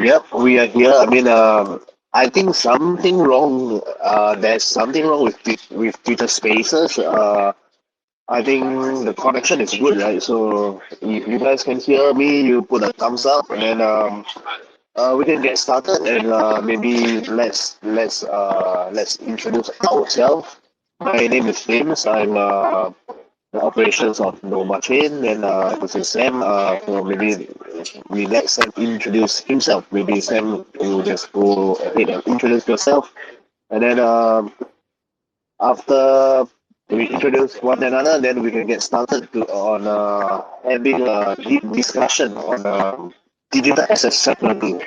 Yep, we are here. I think something wrong. There's something wrong with Twitter Spaces. I think the connection is good, right? So if you guys can hear me, you put a thumbs up, and then we can get started. And maybe let's introduce ourselves. My name is James. I'm the operations of Nova Chain, and this is Sam. So maybe we let Sam introduce himself. Maybe Sam, you just go ahead and introduce yourself, and then after we introduce one another, then we can get started on having a deep discussion on digital asset security.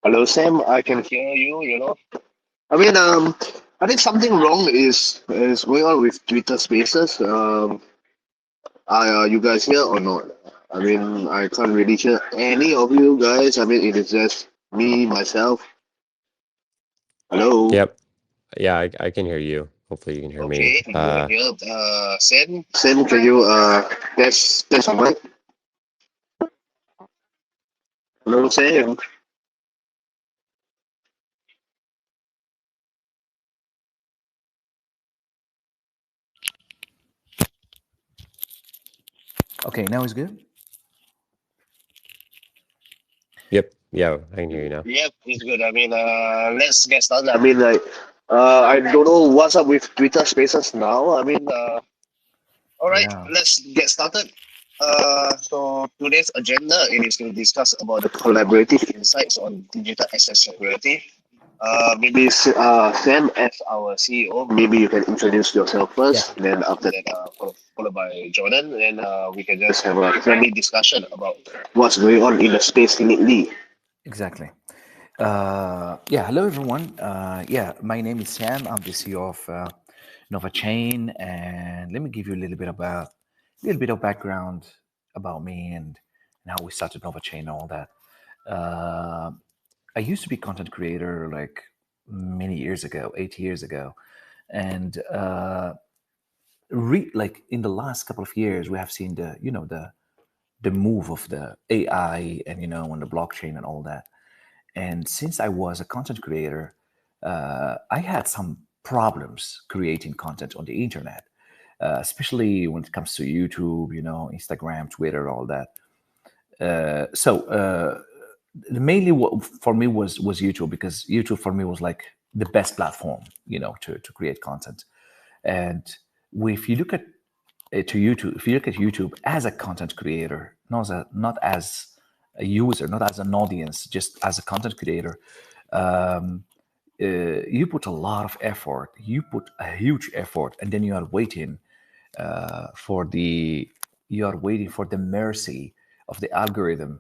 Hello, Sam. I can hear you. I mean, I think something wrong is going on with Twitter Spaces. Are you guys here or not? I mean, I can't really hear any of you guys. I mean, it is just me, myself. Hello. Yep. Yeah, I can hear you. Hopefully you can hear me. Okay, good here. Sam, can you test your mic? Hello, Sam. Okay, now it's good. Yep. Yeah, I can hear you now. Yep, it's good. I mean, let's get started. I mean, like, I don't know what's up with Twitter Spaces now. I mean, all right, Yeah. let's get started. So today's agenda it is to discuss about the collaborative insights on digital asset security. Maybe Sam as our CEO, maybe you can introduce yourself Yeah. first. Then after that, followed by Jordan, and we can just have a friendly discussion about what's going on in the space lately. Exactly. Yeah. Hello, everyone. Yeah, my name is Sam. I'm the CEO of Nova Chain, and let me give you a little bit of background about me and how we started Nova Chain and all that. Uh, I used to be content creator like many years ago, 8 years ago, and like in the last couple of years, we have seen the move of the AI and and the blockchain and all that. And since I was a content creator, I had some problems creating content on the internet, especially when it comes to YouTube, Instagram, Twitter, all that. So mainly what for me was YouTube, because YouTube for me was like the best platform, to create content. And if you look at if you look at YouTube as a content creator, not as a user, not as an audience, just as a content creator, you put a lot of effort, you put a huge effort, and then for the you are waiting for the mercy of the algorithm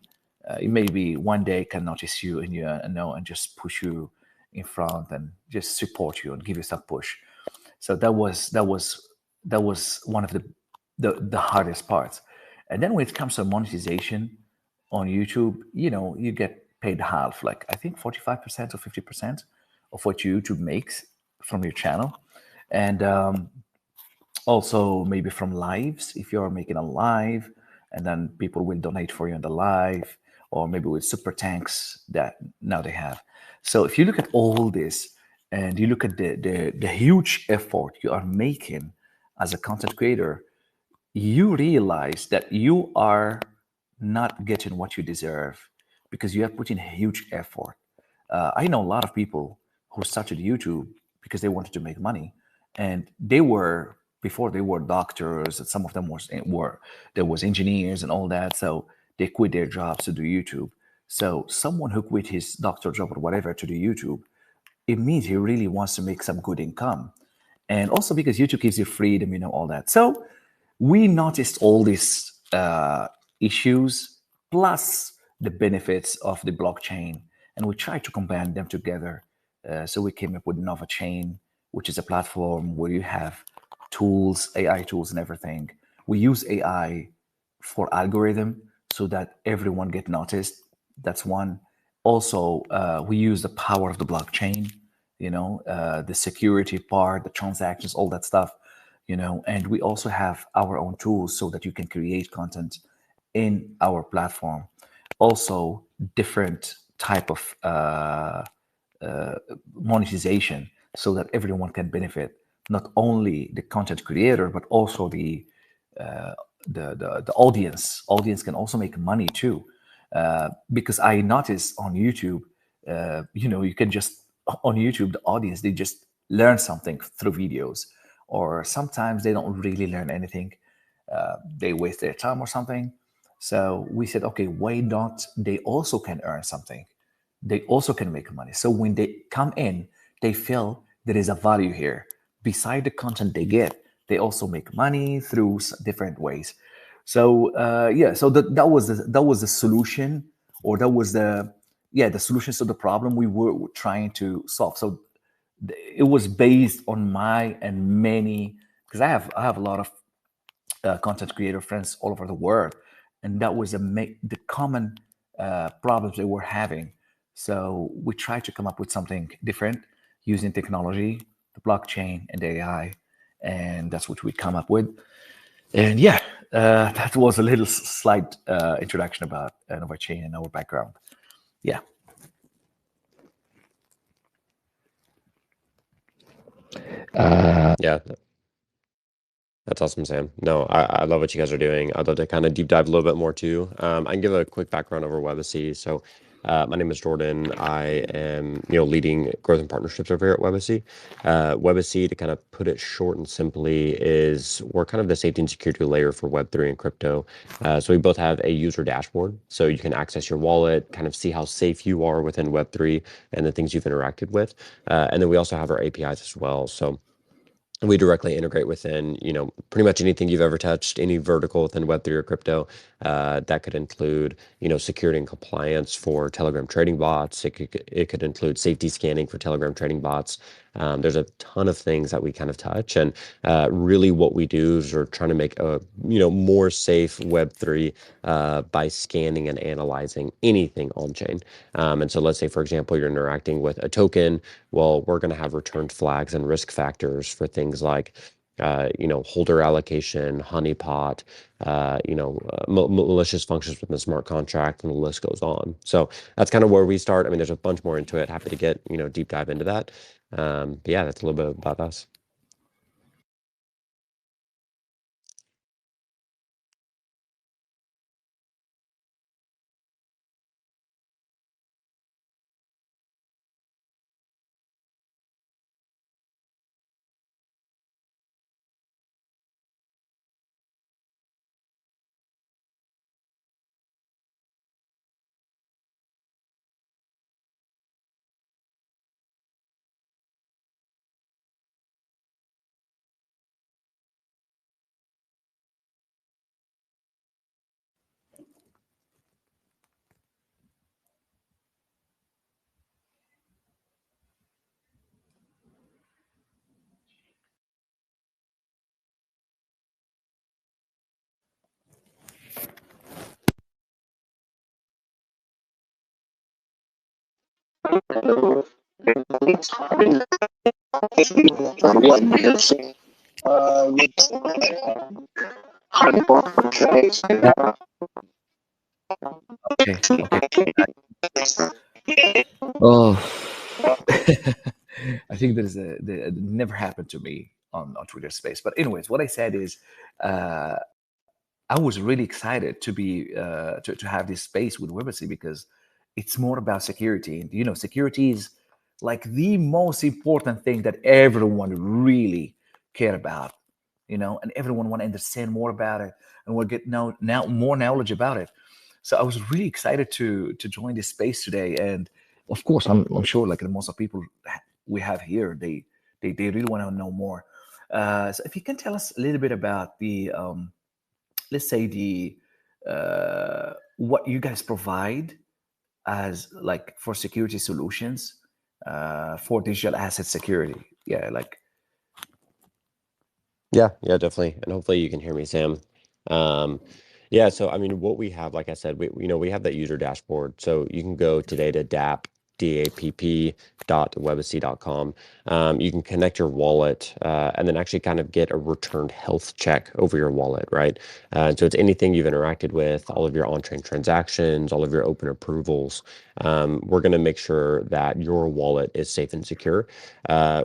maybe one day can notice you and and just push you in front and just support you and give you some push. So that was one of the hardest parts. And then when it comes to monetization on YouTube, you get paid half, like I think 45% or 50% of what YouTube makes from your channel. And also maybe from lives, if you're making a live and then people will donate for you in the live, or maybe with super tanks that now they have. So if you look at all this and you look at the huge effort you are making as a content creator, you realize that you are not getting what you deserve because you have put in a huge effort. I know a lot of people who started YouTube because they wanted to make money, and they were before they were doctors, and some of them were there was engineers and all that. So they quit their jobs to do YouTube. So someone who quit his doctor job or whatever to do YouTube, it means he really wants to make some good income. And also because YouTube gives you freedom, all that. So we noticed all these issues plus the benefits of the blockchain, and we tried to combine them together. So we came up with Nova Chain, which is a platform where you have tools, AI tools, and everything. We use AI for algorithm so that everyone get noticed. That's one. Also, we use the power of the blockchain, the security part, the transactions, all that stuff, and we also have our own tools so that you can create content in our platform. Also, different type of monetization so that everyone can benefit, not only the content creator but also the audience. Audience can also make money too, because I noticed on YouTube, you can just on YouTube the audience, they just learn something through videos, or sometimes they don't really learn anything. They waste their time or something. So we said, okay, why not? They also can earn something. They also can make money. So when they come in, they feel there is a value here. Beside the content they get, they also make money through different ways. So yeah, so that was the solution, or that was the solutions to the problem we were trying to solve. So it was based on my and many, because I have a lot of content creator friends all over the world, and that was the common problems they were having. So we tried to come up with something different using technology, the blockchain, and the AI, and that's what we come up with. And yeah, that was a little slight introduction about Nova Chain and our background. Yeah. Yeah, that's awesome, Sam. No, I love what you guys are doing. I'd love to kind of deep dive a little bit more too. I can give a quick background over Webacy. So, my name is Jordan. I am, leading growth and partnerships over here at Webacy. Webacy, to kind of put it short and simply, is we're kind of the safety and security layer for Web3 and crypto. So we both have a user dashboard, so you can access your wallet, kind of see how safe you are within Web3 and the things you've interacted with. And then we also have our APIs as well. So we directly integrate within, pretty much anything you've ever touched, any vertical within Web3 or crypto. That could include, security and compliance for Telegram trading bots. It could include safety scanning for Telegram trading bots. There's a ton of things that we kind of touch, and really what we do is we're trying to make a, more safe Web3 by scanning and analyzing anything on chain. And so let's say, for example, you're interacting with a token. Well, we're going to have returned flags and risk factors for things like, holder allocation, honeypot, malicious functions within the smart contract, and the list goes on. So that's kind of where we start. I mean, there's a bunch more into it. Happy to get, deep dive into that. But yeah, that's a little bit about us. what you say. Okay, okay. Oh, I think it never happened to me on Twitter Space. But anyways, what I said is, uh, I was really excited to be to have this space with Webacy because it's more about security. And security is like the most important thing that everyone really care about. And everyone want to understand more about it and will get now more knowledge about it. So I was really excited to join this space today. And of course, I'm sure like most of people we have here, they really want to know more. So if you can tell us a little bit about the let's say the what you guys provide as like for security solutions for digital asset security. Yeah, like Yeah, yeah, definitely. And hopefully you can hear me, Sam. Um, yeah, so I mean, what we have, like I said, we have that user dashboard. So you can go today to dapp.webacy.com. You can connect your wallet and then actually kind of get a returned health check over your wallet, right? So it's anything you've interacted with, all of your on-chain transactions, all of your open approvals. We're going to make sure that your wallet is safe and secure.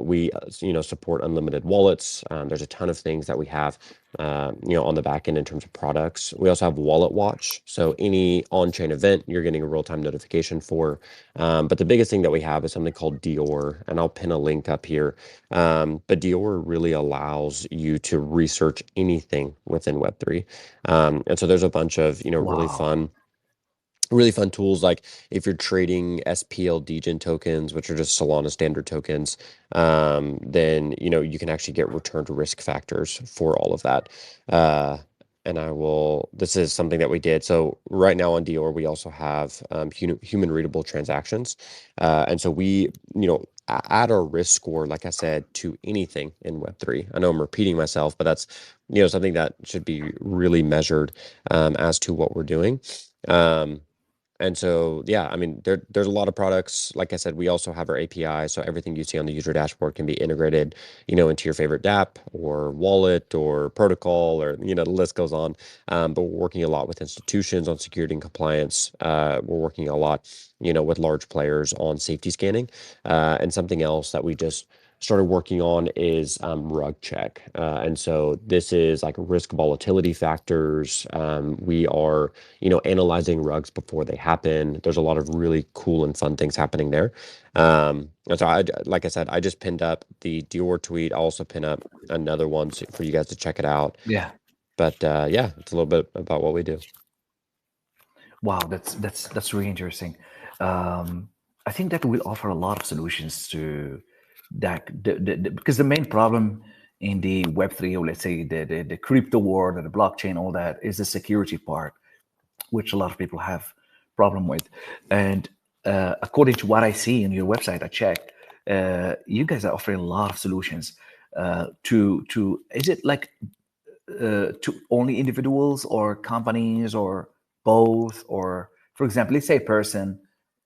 We support unlimited wallets. There's a ton of things that we have on the back end in terms of products. We also have Wallet Watch. So any on-chain event, you're getting a real-time notification for. But the biggest thing that we have is something called Dior, and I'll pin a link up here. But Dior really allows you to research anything within Web3. And so there's a bunch of, wow, really fun tools, like if you're trading SPL degen tokens, which are just Solana standard tokens, then you can actually get returned risk factors for all of that. And this is something that we did. So right now on Dior, we also have human readable transactions. And so we, add our risk score, like I said, to anything in Web3. I know I'm repeating myself, but that's, something that should be really measured as to what we're doing. And so, yeah, I mean, there's a lot of products. Like I said, we also have our API, so everything you see on the user dashboard can be integrated, into your favorite dApp or wallet or protocol, or the list goes on. But we're working a lot with institutions on security and compliance. We're working a lot, with large players on safety scanning. And something else that we just started working on is rug check. And so this is like risk volatility factors. We are analyzing rugs before they happen. There's a lot of really cool and fun things happening there. And so like I said, I just pinned up the Dior tweet. I'll also pin up another one for you guys to check it out. yeah, But yeah, it's a little bit about what we do. wow, that's really interesting. I think that will offer a lot of solutions to that because the main problem in the Web3, or let's say the crypto world or the blockchain, all that is the security part, which a lot of people have problem with. And according to what I see in your website, I checked, you guys are offering a lot of solutions to. Is it like to only individuals or companies or both? Or for example, let's say a person,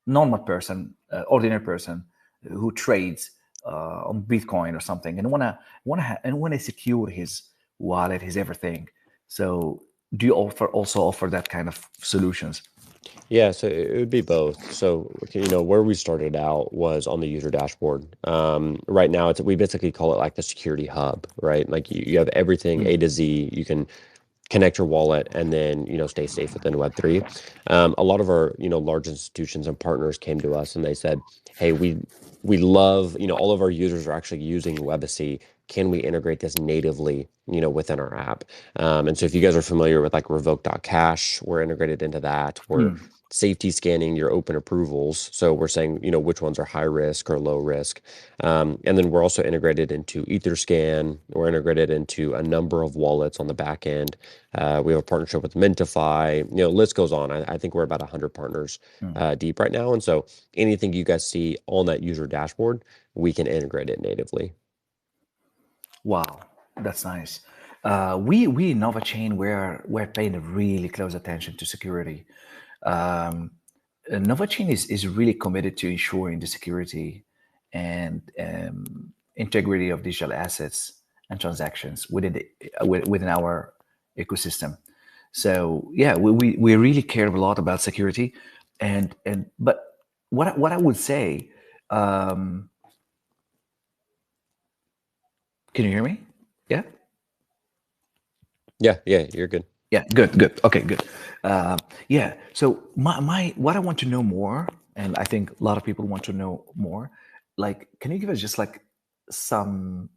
normal person, ordinary person who trades on Bitcoin or something, and wanna secure his wallet, his everything. So do you also offer that kind of solutions? Yeah, so it would be both. So, where we started out was on the user dashboard. Right now, we basically call it like the security hub, right? Like you have everything A Mm, to Z. You can connect your wallet and then stay safe within Web3. A lot of our large institutions and partners came to us and they said, hey, we love, all of our users are actually using Webacy. Can we integrate this natively within our app? And so if you guys are familiar with like revoke.cash, we're integrated into that. We're mm, safety scanning your open approvals, so we're saying which ones are high risk or low risk. And then we're also integrated into Etherscan. We're integrated into a number of wallets on the back end. We have a partnership with Mintify. List goes on. I think we're about 100 partners mm. deep right now. And so anything you guys see on that user dashboard, we can integrate it natively. Wow, that's nice. We in Chain we're paying really close attention to security. Um, NovaChain is really committed to ensuring the security and integrity of digital assets and transactions within our ecosystem. So yeah, we really care a lot about security, and but what I would say, um, can you hear me? Yeah. Yeah, you're good. Yeah, good. Okay, good. Yeah. So my what I want to know more, and I think a lot of people want to know more. Like, can you give us just like some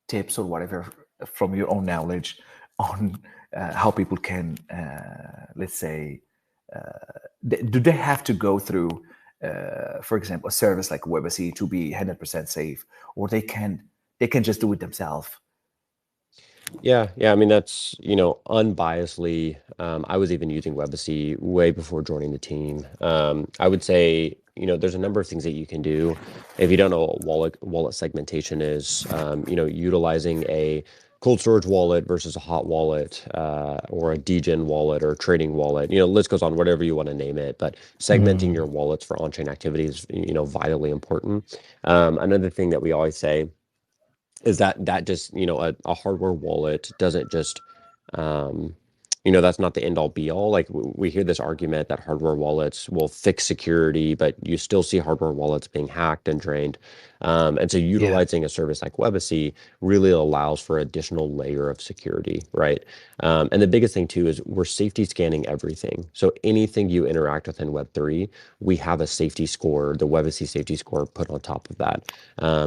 tips or whatever from your own knowledge on how people can, let's say, do they have to go through, for example, a service like Webacy to be 100% safe, or they can just do it themselves? Yeah. I mean, that's, unbiasedly, I was even using Webacy way before joining the team. I would say, there's a number of things that you can do. If you don't know what wallet segmentation is, utilizing a cold storage wallet versus a hot wallet, or a degen wallet or a trading wallet, list goes on, whatever you want to name it. But segmenting Mm, your wallets for on-chain activities, vitally important. Another thing that we always say is that just a hardware wallet doesn't just um that's not the end all be all. Like we hear this argument that hardware wallets will fix security, but you still see hardware wallets being hacked and drained. And so yeah, utilizing a service like Webacy really allows for additional layer of security, right? And the biggest thing too is we're safety scanning everything. So anything you interact with in Web3, we have a safety score, the Webacy safety score put on top of that.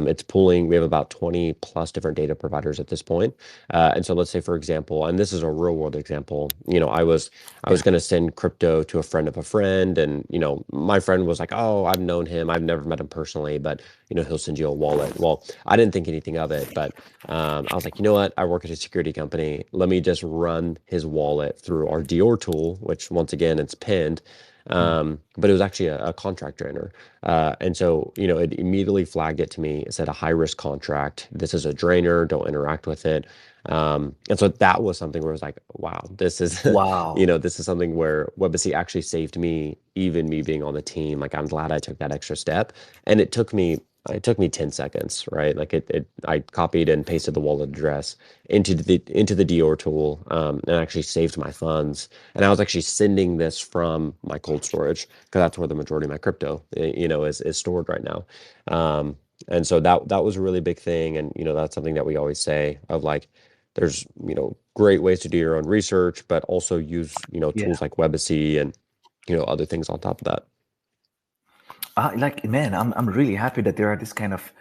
It's pulling, we have about 20 plus different data providers at this point. And so let's say, for example, and this is a real world example, I was yeah, going to send crypto to a friend of a friend. And, my friend was like, oh, I've known him. I've never met him personally, but, he'll send you a wallet. Well, I didn't think anything of it, but I was like, you know what? I work at a security company. Let me just run his wallet through our Dior tool, which once again, it's pinned. mm, But it was actually a contract drainer. And so, it immediately flagged it to me. It said a high risk contract. This is a drainer. Don't interact with it. And so that was something where I was like, wow, this is, wow, this is something where Webacy actually saved me, even me being on the team. Like I'm glad I took that extra step. And it took me 10 seconds, right? Like I copied and pasted the wallet address into the Dior tool, and actually saved my funds. And I was actually sending this from my cold storage because that's where the majority of my crypto, is stored right now. And so that was a really big thing. And, that's something that we always say of like, there's, great ways to do your own research, but also use, yeah. tools like Webacy and, other things on top of that. Like, man, I'm really happy that there are this kind of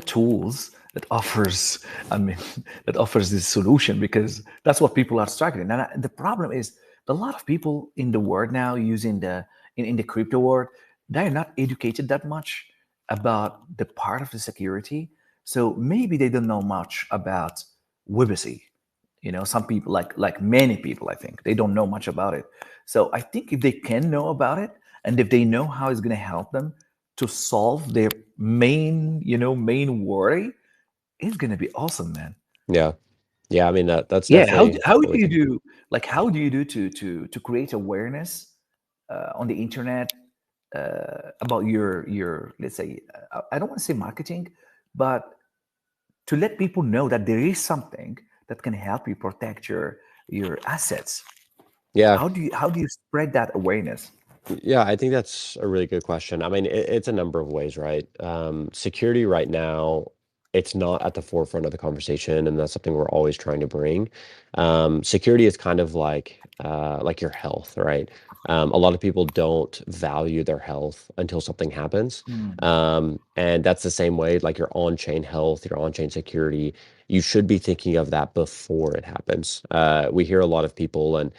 tools that offers, I mean, that offers this solution, because that's what people are struggling. And the problem is a lot of people in the world now using in the crypto world, they're not educated that much about the part of the security. So maybe they don't know much about Webacy. Some people, like many people, I think they don't know much about it. So I think if they can know about it, and if they know how it's going to help them to solve their main worry, it's going to be awesome, man. Yeah. Yeah. I mean, that's Yeah, definitely how what do we you think. do, like, how do you do to create awareness on the internet about your, let's say, I don't want to say marketing, but to let people know that there is something that can help you protect your assets? Yeah. How do you spread that awareness? Yeah, I think that's a really good question. I mean, it's a number of ways, right? Security right now, it's not at the forefront of the conversation, and that's something we're always trying to bring. Security is kind of like your health, right? A lot of people don't value their health until something happens. Mm, And that's the same way, like your on-chain health, your on-chain security, you should be thinking of that before it happens. We hear a lot of people, and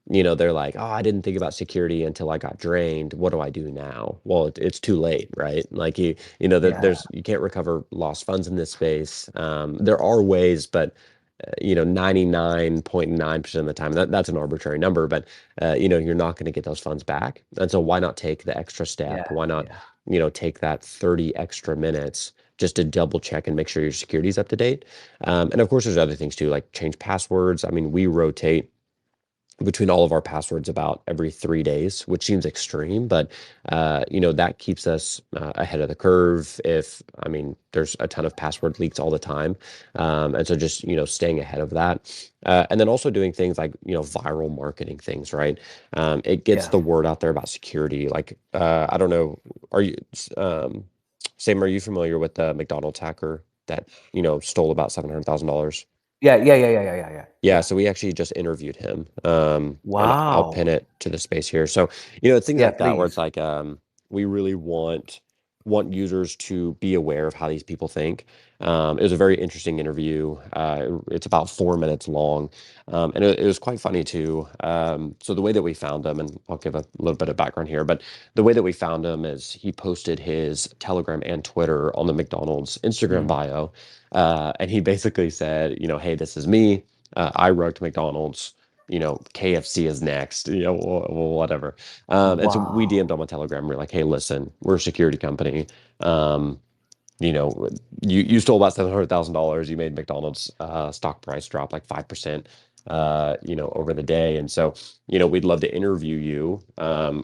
they're like, oh, I didn't think about security until I got drained. What do I do now? Well, it's too late, right? Like yeah, you can't recover lost funds in this space. There are ways, but 99.9% of the time, that's an arbitrary number, but you're not going to get those funds back. And so why not take the extra step? yeah, Why not, yeah, take that 30 extra minutes just to double check and make sure your security is up to date? And of course, there's other things too, like change passwords. I mean, we rotate between all of our passwords about every 3 days, which seems extreme, but that keeps us ahead of the curve. I mean, there's a ton of password leaks all the time, and so just staying ahead of that, and then also doing things like viral marketing things, right? It gets Yeah. the word out there about security. Like I don't know, are you Sam? Are you familiar with the McDonald's hacker that stole about $700,000? Yeah. Yeah. Yeah. Yeah. Yeah. Yeah. Yeah. Yeah, Yeah. so we actually just interviewed him, and I'll pin Wow. it to the space here. So, it's things Yeah. like that where it's Please. like, we really want users to be aware of how these people think. It was a very interesting interview. It's about 4 minutes long, and it was quite funny too. So the way that we found him, and I'll give a little bit of background here, but the way that we found him is he posted his Telegram and Twitter on the McDonald's Instagram Mm. bio, and he basically said, "Hey, this is me. I wrote McDonald's. KFC is next. Whatever." And so we DM'd Wow. him on Telegram. We're like, "Hey, listen, we're a security company. Um, you know, you stole about $700,000. You made McDonald's stock price drop like 5%, over the day. And so, we'd love to interview you.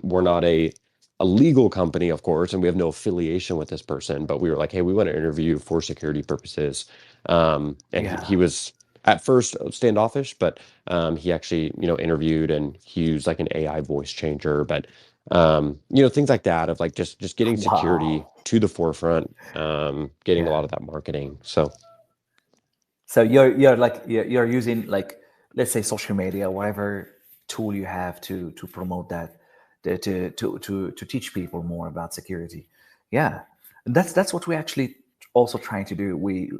We're not a legal company, of course, and we have no affiliation with this person, but we were like, hey, we want to interview you for security purposes." And he Yeah. was at first standoffish, but he actually, interviewed, and he used like an AI voice changer. But things like that of like just getting security Wow. to the forefront, getting a Yeah. lot of that marketing. So So you're like you're using, like, let's say, social media, whatever tool you have to promote that, to teach people more about security. Yeah, that's what we actually also trying to do. We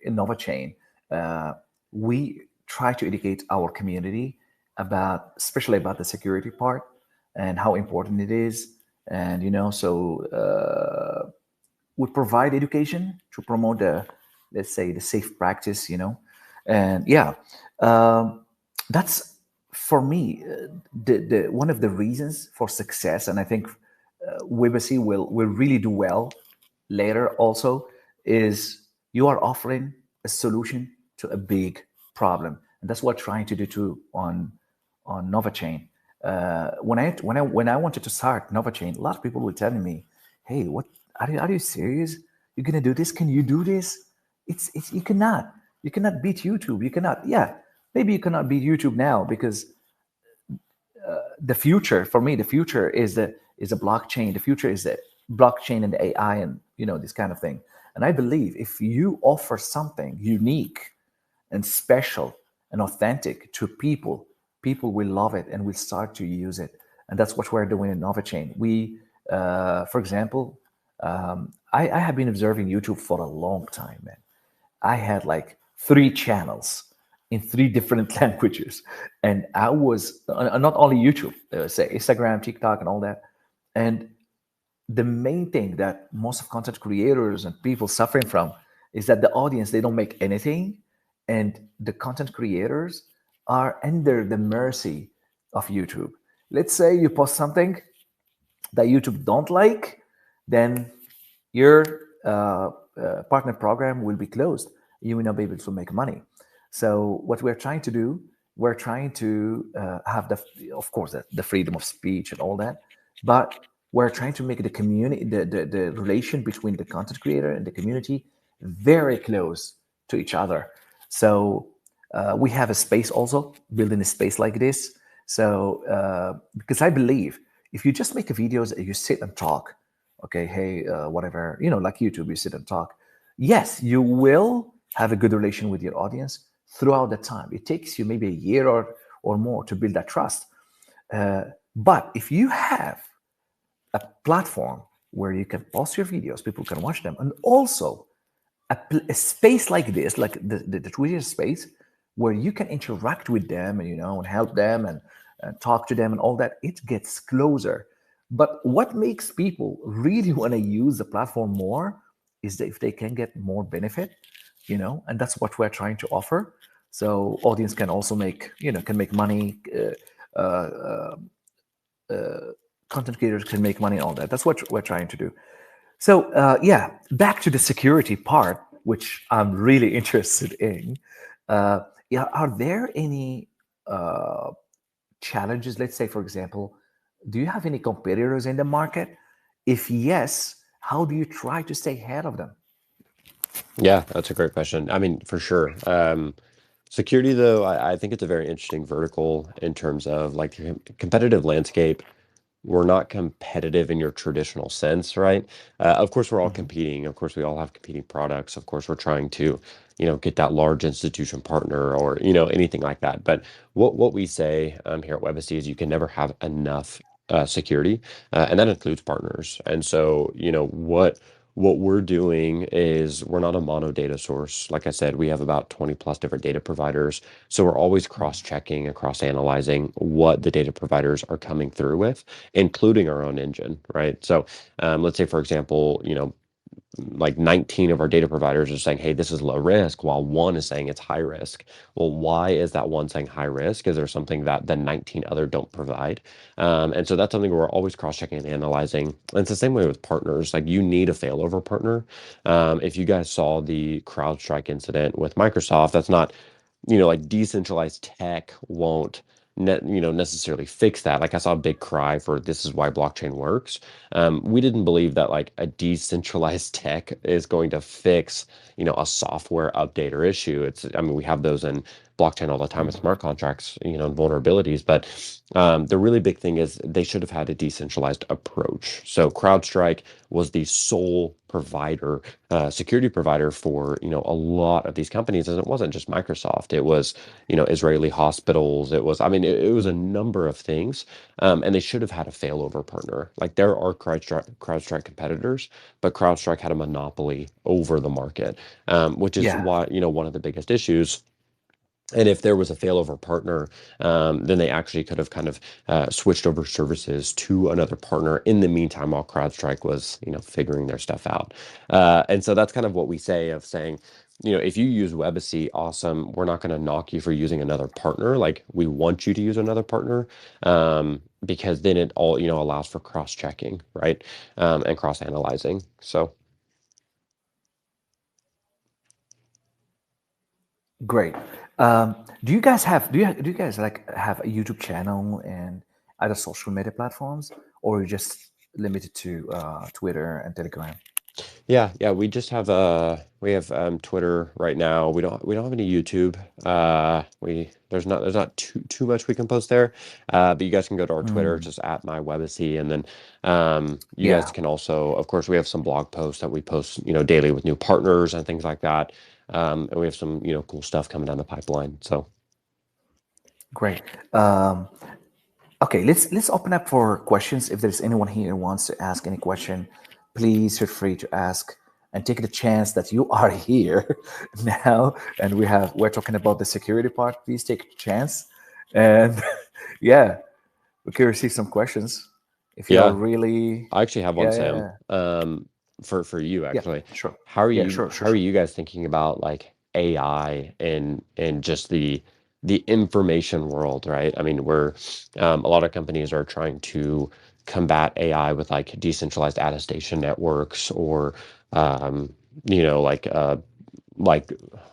in NovaChain, uh, we try to educate our community about, especially about the security part and how important it is. And so we provide education to promote the, let's say, the safe practice, and yeah, um, that's for me, the one of the reasons for success. And I think Webacy will really do well later also, is you are offering a solution to a big problem, and that's what we're trying to do too on NovaChain. When I wanted to start NovaChain, a lot of people were telling me, "Hey, what are you serious? You're gonna do this? Can you do this? It's you cannot beat YouTube. You cannot. Yeah, maybe you cannot beat YouTube now, because the future for me, the future is a blockchain. The future is the blockchain and the AI, and this kind of thing. And I believe if you offer something unique and special and authentic to people, people will love it and will start to use it. And that's what we're doing in NovaChain. We, for example, I have been observing YouTube for a long time, man. I had like 3 channels in 3 different languages, and I was not only YouTube, say Instagram, TikTok, and all that. And the main thing that most of content creators and people suffering from is that the audience, they don't make anything, and the content creators are under the mercy of YouTube. Let's say you post something that YouTube don't like, then your partner program will be closed. You will not be able to make money. So what we're trying to do, we're trying to have of course, the freedom of speech and all that, but we're trying to make the community, the relation between the content creator and the community very close to each other. So we have a space also, building a space like this. So because I believe if you just make videos, you sit and talk, okay, hey, whatever, like YouTube, you sit and talk. Yes, you will have a good relation with your audience throughout the time. It takes you maybe a year or more to build that trust. But if you have a platform where you can post your videos, people can watch them, and also a space like this, like the Twitter space, where you can interact with them and and help them and talk to them and all that, it gets closer. But what makes people really want to use the platform more is that if they can get more benefit, and that's what we're trying to offer. So audience can also make can make money. Content creators can make money, all that. That's what we're trying to do. So yeah, back to the security part, which I'm really interested in. Yeah, are there any challenges? Let's say, for example, do you have any competitors in the market? If yes, how do you try to stay ahead of them? Yeah, that's a great question. I mean, for sure. Security, though, I think it's a very interesting vertical in terms of like the competitive landscape. We're not competitive in your traditional sense, right? Of course, we're all Mhm. competing. Of course, we all have competing products. Of course, we're trying to, get that large institution partner or, anything like that. But what we say here at Webacy is you can never have enough security, and that includes partners. And so, what we're doing is we're not a mono data source. Like I said, we have about 20 plus different data providers. So we're always cross-checking and cross-analyzing what the data providers are coming through with, including our own engine, right? So let's say, for example, like 19 of our data providers are saying, hey, this is low risk, while one is saying it's high risk. Well, why is that one saying high risk? Is there something that the 19 other don't provide? And so that's something we're always cross-checking and analyzing. And it's the same way with partners. Like you need a failover partner. If you guys saw the CrowdStrike incident with Microsoft, that's not, like decentralized tech won't necessarily fix that. Like I saw a big cry for this is why blockchain works. We didn't believe that like a decentralized tech is going to fix, a software update or issue. I mean, we have those in blockchain all the time with smart contracts, and vulnerabilities. But the really big thing is they should have had a decentralized approach. So CrowdStrike was the sole provider, security provider for, a lot of these companies. And it wasn't just Microsoft. It was, Israeli hospitals. It was, I mean, it was a number of things. And they should have had a failover partner. Like there are CrowdStrike competitors, but CrowdStrike had a monopoly over the market, which is Yeah. why, one of the biggest issues. And if there was a failover partner, then they actually could have kind of switched over services to another partner in the meantime while CrowdStrike was, figuring their stuff out. And so that's kind of what we say of saying, if you use Webacy, awesome. We're not going to knock you for using another partner. Like we want you to use another partner because then it all, allows for cross-checking, right? And cross-analyzing. So. Great. Do you guys have do you guys like have a YouTube channel and other social media platforms, or are you just limited to Twitter and Telegram? Yeah, we have Twitter right now. We don't have any YouTube. We there's not too much we can post there. But you guys can go to our Twitter, Mm, just at my Webacy, and then you guys yeah, can also, of course, we have some blog posts that we post, daily with new partners and things like that. And we have some, cool stuff coming down the pipeline. So great. Okay, let's open up for questions. If there's anyone here who wants to ask any question, please feel free to ask and take the chance that you are here now. And we're talking about the security part. Please take a chance, and yeah, we can receive some questions if you are yeah, really. I actually have one, Yeah, Sam. yeah, For you yeah. actually. Sure. How are Yeah, you sure, how sure, are sure. you guys thinking about like AI and just the information world, right? I mean, we're a lot of companies are trying to combat AI with like decentralized attestation networks or like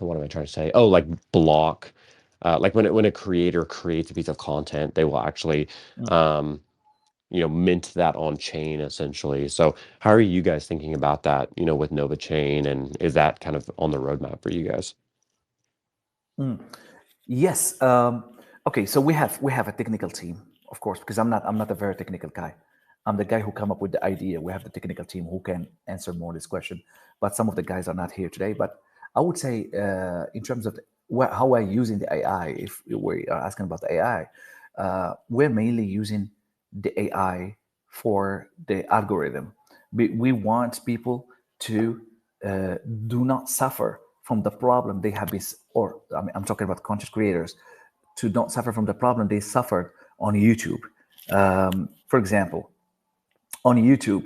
what am I trying to say? Oh, like block. Like when a creator creates a piece of content, they will actually Mm. um mint that on chain essentially. So how are you guys thinking about that, with Nova Chain, and is that kind of on the roadmap for you guys? Mm. Yes. Okay. So we have a technical team, of course, because I'm not a very technical guy. I'm the guy who come up with the idea. We have the technical team who can answer more this question, but some of the guys are not here today. But I would say, in terms of how we're using the AI, if we are asking about the AI, we're mainly using the AI for the algorithm. We want people to do not suffer from the problem they have been, or I mean, I'm talking about content creators, to not suffer from the problem they suffered on YouTube. For example, on YouTube,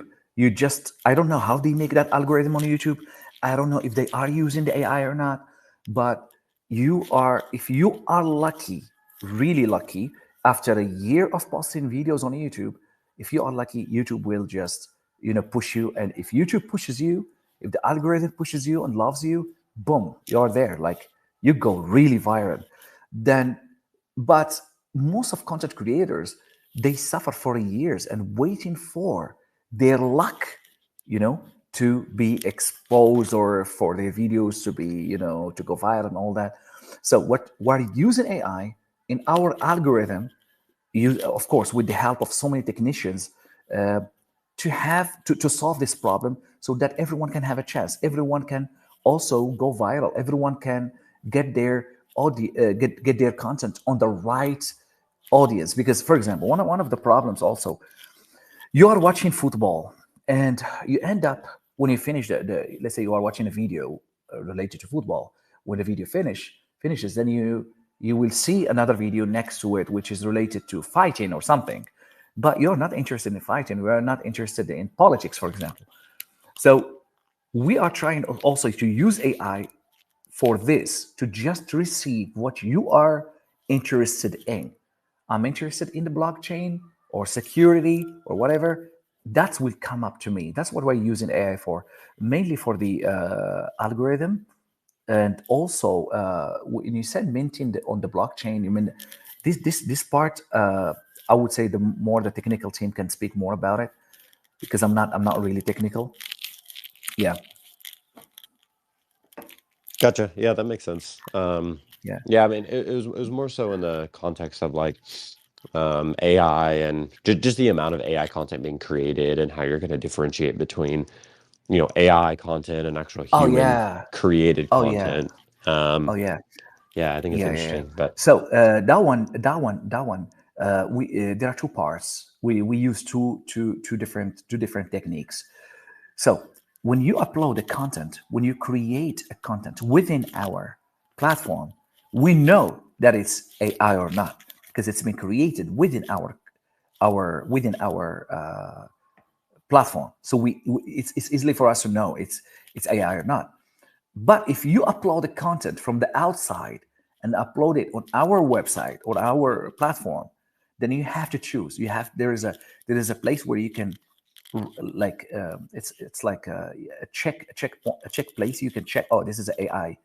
I don't know how they make that algorithm on YouTube. I don't know if they are using the AI or not, but if you are lucky, really lucky, after a year of posting videos on YouTube, if you are lucky, YouTube will just, push you. And if YouTube pushes you, if the algorithm pushes you and loves you, boom, you're there. Like you go really viral. Then, but most of content creators, they suffer for years and waiting for their luck, to be exposed, or for their videos to be, to go viral and all that. So what we're using AI in our algorithm, of course, with the help of so many technicians, uh, to solve this problem, so that everyone can have a chance. Everyone can also go viral. Everyone can get their get their content on the right audience. Because, for example, one of the problems also, you are watching football, and you end up, when you finish let's say you are watching a video related to football. When the video finishes, then you will see another video next to it, which is related to fighting or something, but you're not interested in fighting. We are not interested in politics, for example. So we are trying also to use AI for this, to just receive what you are interested in. I'm interested in the blockchain or security or whatever. That will come up to me. That's what we're using AI for, mainly for the algorithm. And also, when you said minting on the blockchain, you mean this part? I would say the technical team can speak more about it, because I'm not really technical. Yeah, Gotcha. Yeah, that makes sense. yeah. Yeah, I mean, it was more so in the context of like AI and just the amount of AI content being created and how you're going to differentiate between, AI content and actual Oh human yeah. created Oh yeah. content. Oh yeah. Yeah, I think it's Yeah, yeah, yeah. interesting, but So that one. We there are two parts. We use two different techniques. So when you upload a content, when you create a content within our platform, we know that it's AI or not, because it's been created within our platform. So it's easily for us to know it's AI or not. But if you upload the content from the outside and upload it on our website or our platform, then you have to choose. There is a place where you can, like, it's like a check place. You can check. Oh, this is AI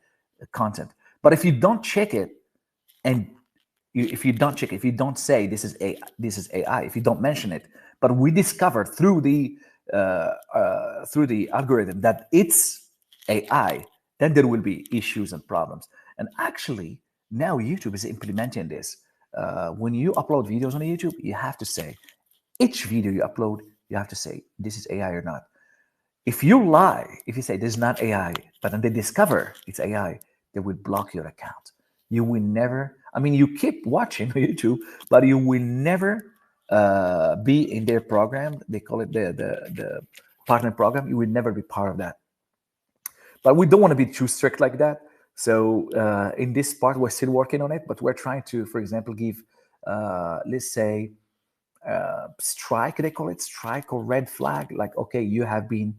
content. But if you don't check it, and if you don't check, if you don't say this is AI, if you don't mention it, but we discover through the algorithm that it's AI, then there will be issues and problems. And actually, now YouTube is implementing this. When you upload videos on YouTube, you have to say, each video you upload, you have to say this is AI or not. If you lie, if you say this is not AI, but then they discover it's AI, they will block your account. You will never, I mean, you keep watching YouTube, but you will never be in their program. They call it the partner program. You will never be part of that. But we don't want to be too strict like that. So in this part, we're still working on it, but we're trying to, for example, give, let's say, strike, they call it strike or red flag. Like, okay, you have been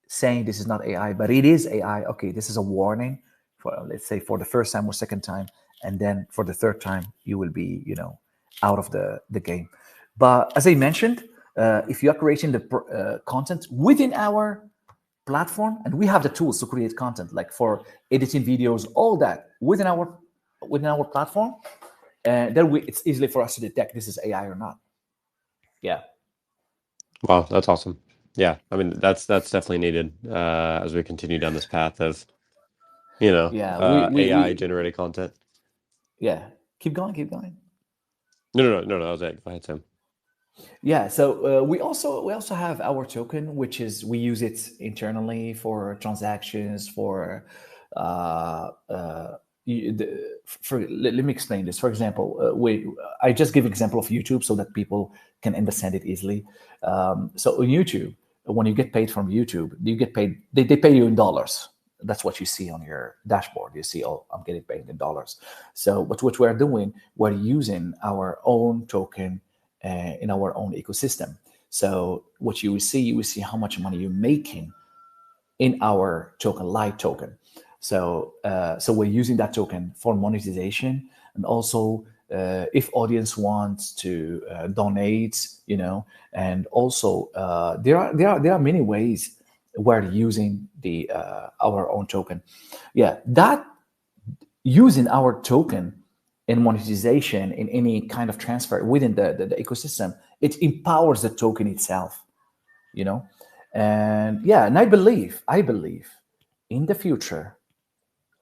saying this is not AI, but it is AI. Okay, this is a warning for, let's say, for the first time or second time, and then for the third time, you will be, out of the game. But as I mentioned, if you are creating the content within our platform, and we have the tools to create content, like for editing videos, all that within our platform, then it's easily for us to detect this is AI or not. Yeah. wow, that's awesome. Yeah, I mean, that's definitely needed as we continue down this path of, Yeah, we AI generated content. yeah. Keep going, keep going. No, that was it. Go ahead, Sam. Yeah, so we also have our token, which is, we use it internally for transactions, for let me explain this. For example, I just give example of YouTube so that people can understand it easily. So on YouTube, when you get paid from YouTube, you get paid. They pay you in dollars. That's what you see on your dashboard. You see, oh, I'm getting paid in dollars. So, but what we're doing, we're using our own token in our own ecosystem. So what you will see how much money you're making in our token, light token. So we're using that token for monetization, and also if audience wants to donate, and also there are many ways we're using the our own token. Yeah, that using our token in monetization, in any kind of transfer within the ecosystem, it empowers the token itself, you know. And yeah, and I believe in the future,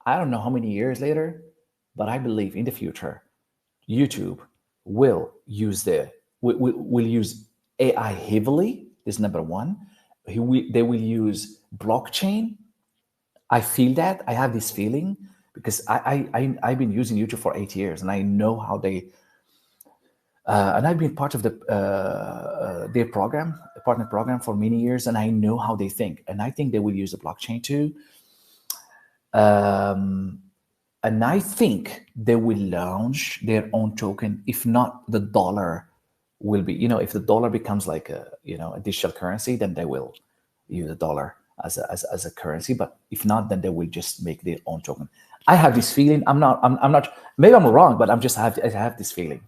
I don't know how many years later, but I believe in the future, YouTube will use will use AI heavily. This is number one. They will use blockchain. I feel that. I have this feeling because I've been using YouTube for 8 years, and I know how they. And I've been part of their program, partner program, for many years, and I know how they think. And I think they will use the blockchain too. And I think they will launch their own token. If not, the dollar will be, if the dollar becomes like a digital currency, then they will use the dollar as a currency. But if not, then they will just make their own token. I have this feeling. I'm not, maybe I'm wrong, but I have this feeling.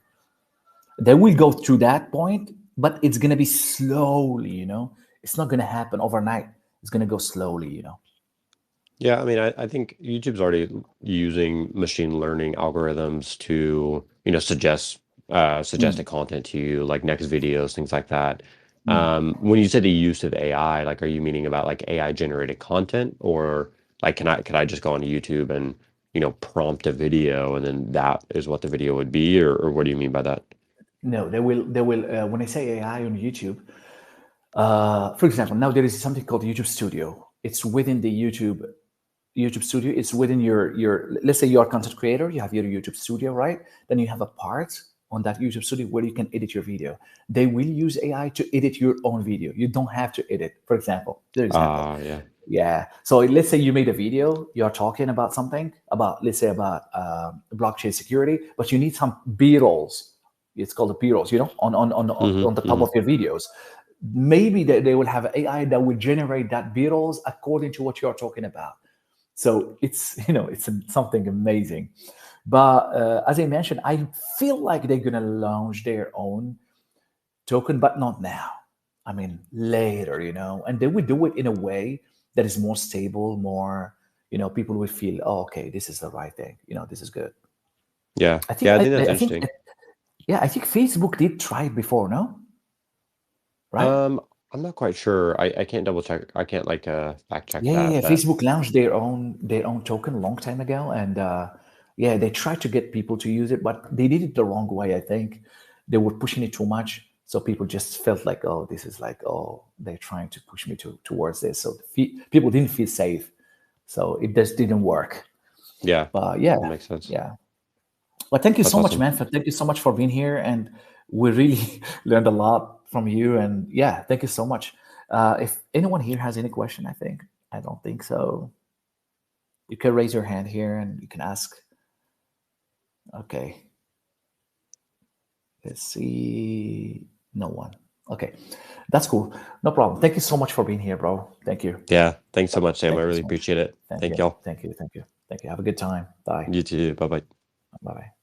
They will go through that point, but it's going to be slowly, it's not going to happen overnight. It's going to go slowly. Yeah, I mean, I think YouTube's already using machine learning algorithms to, suggested content to you, like next videos, things like that. When you say the use of AI, like, are you meaning about like AI generated content, or like, could I just go on YouTube and, prompt a video and then that is what the video would be, or what do you mean by that? No, they will. When I say AI on YouTube, for example, now there is something called YouTube Studio. It's within the YouTube Studio. It's within your. Let's say you're a content creator. You have your YouTube Studio, right? Then you have a part on that YouTube Studio where you can edit your video. They will use AI to edit your own video. You don't have to edit. For example, Yeah. Yeah. So let's say you made a video. You're talking about something let's say about blockchain security, but you need some B-rolls. It's called the B-rolls, on the top of your videos. Maybe they will have AI that will generate that B-rolls according to what you're talking about. So it's something amazing. But as I mentioned, I feel like they're gonna launch their own token, but not now. I mean later, and they will do it in a way that is more stable, more, people will feel, oh, okay, this is the right thing. This is good. Yeah. I think Yeah, I think that's interesting. I think Facebook did try it before, no? Right? I'm not quite sure. I can't double check. I can't like fact check Yeah. that. Facebook launched their own token a long time ago, and they tried to get people to use it, but they did it the wrong way. I think they were pushing it too much, so people just felt like, oh, this is like, oh, they're trying to push me towards this. So people didn't feel safe, so it just didn't work. Yeah. But yeah, that makes sense. yeah. Well, thank you That's so much, awesome. man. Thank you so much for being here, and we really learned a lot from you. And yeah, thank you so much. If anyone here has any question, I don't think so. You can raise your hand here, and you can ask. Okay. Let's see. No one. Okay, that's cool. No problem. Thank you so much for being here, bro. Thank you. Yeah. Thanks so much, Sam. Thank I you really so much. appreciate it. Thank Thank you. y'all. Thank you. Thank you. Thank you. Have a good time. Bye. You too. Bye bye. Bye.